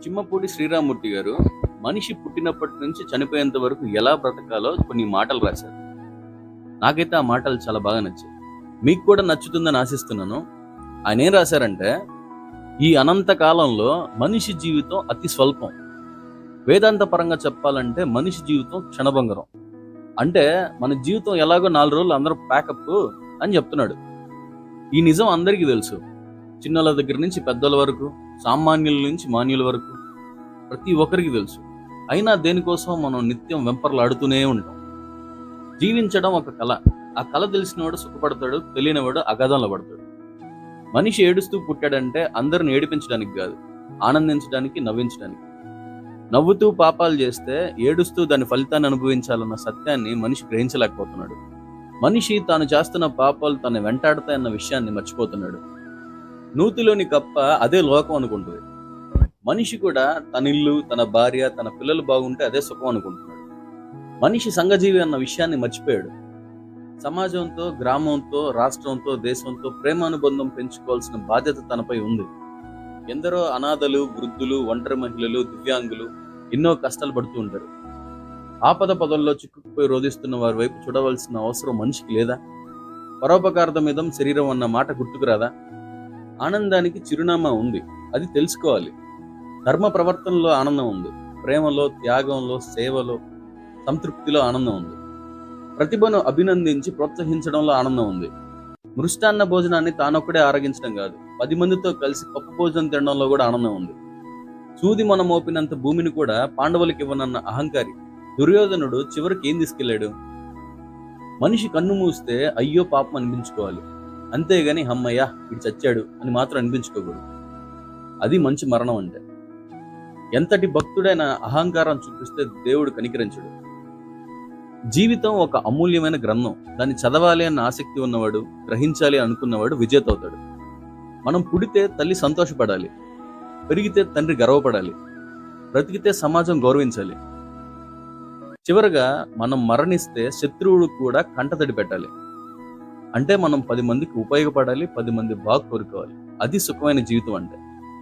చిమ్మపూడి శ్రీరామూర్తి గారు మనిషి పుట్టినప్పటి నుంచి చనిపోయేంత వరకు ఎలా బ్రతకాలో కొన్ని మాటలు రాశారు. నాకైతే ఆ మాటలు చాలా బాగా నచ్చాయి. మీకు కూడా నచ్చుతుందని ఆశిస్తున్నాను. ఆయన ఏం రాశారంటే, ఈ అనంత కాలంలో మనిషి జీవితం అతి స్వల్పం. వేదాంత పరంగా చెప్పాలంటే మనిషి జీవితం క్షణభంగరం. అంటే మన జీవితం ఎలాగో 4 రోజులు అందరూ ప్యాకప్ అని చెప్తున్నాడు. ఈ నిజం అందరికీ తెలుసు. చిన్నల దగ్గర నుంచి పెద్దల వరకు, సామాన్యుల నుంచి మాన్యుల వరకు ప్రతి ఒక్కరికి తెలుసు. అయినా దేనికోసం మనం నిత్యం వెంపర్లాడుతూనే ఉంటాం. జీవించడం ఒక కళ. ఆ కళ తెలిసినవాడు సుఖపడతాడు, తెలియనివాడు అగాధంలో పడతాడు. మనిషి ఏడుస్తూ పుట్టాడంటే అందరిని ఏడిపించడానికి కాదు, ఆనందించడానికి, నవ్వించడానికి. నవ్వుతూ పాపాలు చేస్తే ఏడుస్తూ దాని ఫలితాన్ని అనుభవించాలన్న సత్యాన్ని మనిషి గ్రహించలేకపోతున్నాడు. మనిషి తాను చేస్తున్న పాపాలు తను వెంటాడతాయన్న విషయాన్ని మర్చిపోతున్నాడు. నూతిలోని కప్ప అదే లోకం అనుకుంటుంది. మనిషి కూడా తన ఇల్లు, తన భార్య, తన పిల్లలు బాగుంటే అదే సుఖం అనుకుంటున్నాడు. మనిషి సంఘజీవి అన్న విషయాన్ని మర్చిపోయాడు. సమాజంతో, గ్రామంతో, రాష్ట్రంతో, దేశంతో ప్రేమానుబంధం పెంచుకోవాల్సిన బాధ్యత తనపై ఉంది. ఎందరో అనాథలు, వృద్ధులు, ఒంటరి మహిళలు, దివ్యాంగులు ఎన్నో కష్టాలు పడుతూ ఉంటారు. ఆపద పదల్లో చిక్కుకుపోయి రోధిస్తున్న వారి వైపు చూడవలసిన అవసరం మనిషికి లేదా? పరోపకార్థమిదం శరీరం అన్న మాట గుర్తుకురాదా? ఆనందానికి చిరునామా ఉంది, అది తెలుసుకోవాలి. ధర్మ ప్రవర్తనలో ఆనందం ఉంది, ప్రేమలో, త్యాగంలో, సేవలో, సంతృప్తిలో ఆనందం ఉంది. ప్రతిభను అభినందించి ప్రోత్సహించడంలో ఆనందం ఉంది. మృష్టాన్న భోజనాన్ని తానొక్కడే ఆరగించడం కాదు, 10 మందితో కలిసి పప్పు భోజనం తినడంలో కూడా ఆనందం ఉంది. సూది మన మోపినంత భూమిని కూడా పాండవులకు ఇవ్వనన్న అహంకారి దుర్యోధనుడు చివరికి ఏం తీసుకెళ్లాడు? మనిషి కన్ను మూస్తే అయ్యో పాపం అనిపించుకోవాలి, అంతేగాని అమ్మయ్యా ఇది చచ్చాడు అని మాత్రం అనిపించుకోకూడదు. అది మంచి మరణం అంటే. ఎంతటి భక్తుడైన అహంకారం చూపిస్తే దేవుడు కనికరించడు. జీవితం ఒక అమూల్యమైన గ్రంథం. దాన్ని చదవాలి అన్న ఆసక్తి ఉన్నవాడు, గ్రహించాలి అనుకున్నవాడు విజేత అవుతాడు. మనం పుడితే తల్లి సంతోషపడాలి, పెరిగితే తండ్రి గర్వపడాలి, బ్రతికితే సమాజం గౌరవించాలి. చివరగా మనం మరణిస్తే శత్రువుడు కూడా కంటతడి పెట్టాలి. అంటే మనం 10 మందికి ఉపయోగపడాలి, 10 మంది బాగు కోరుకోవాలి. అది సుఖమైన జీవితం అంటే.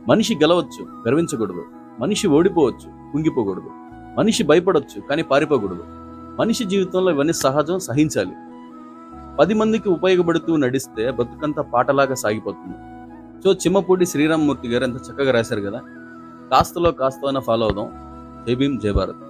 మనిషి గెలవచ్చు, గర్వించకూడదు. మనిషి ఓడిపోవచ్చు, కుంగిపోకూడదు. మనిషి భయపడవచ్చు, కానీ పారిపోకూడదు. మనిషి జీవితంలో ఇవన్నీ సహజం, సహించాలి. 10 మందికి ఉపయోగపడుతూ నడిస్తే బతుకంతా పాటలాగా సాగిపోతుంది. సో చిమ్మపూడి శ్రీరామమూర్తి గారు ఎంత చక్కగా రాశారు కదా. కాస్తలో కాస్త ఫాలో అవుదాం. జై భీమ్, జై భారత్.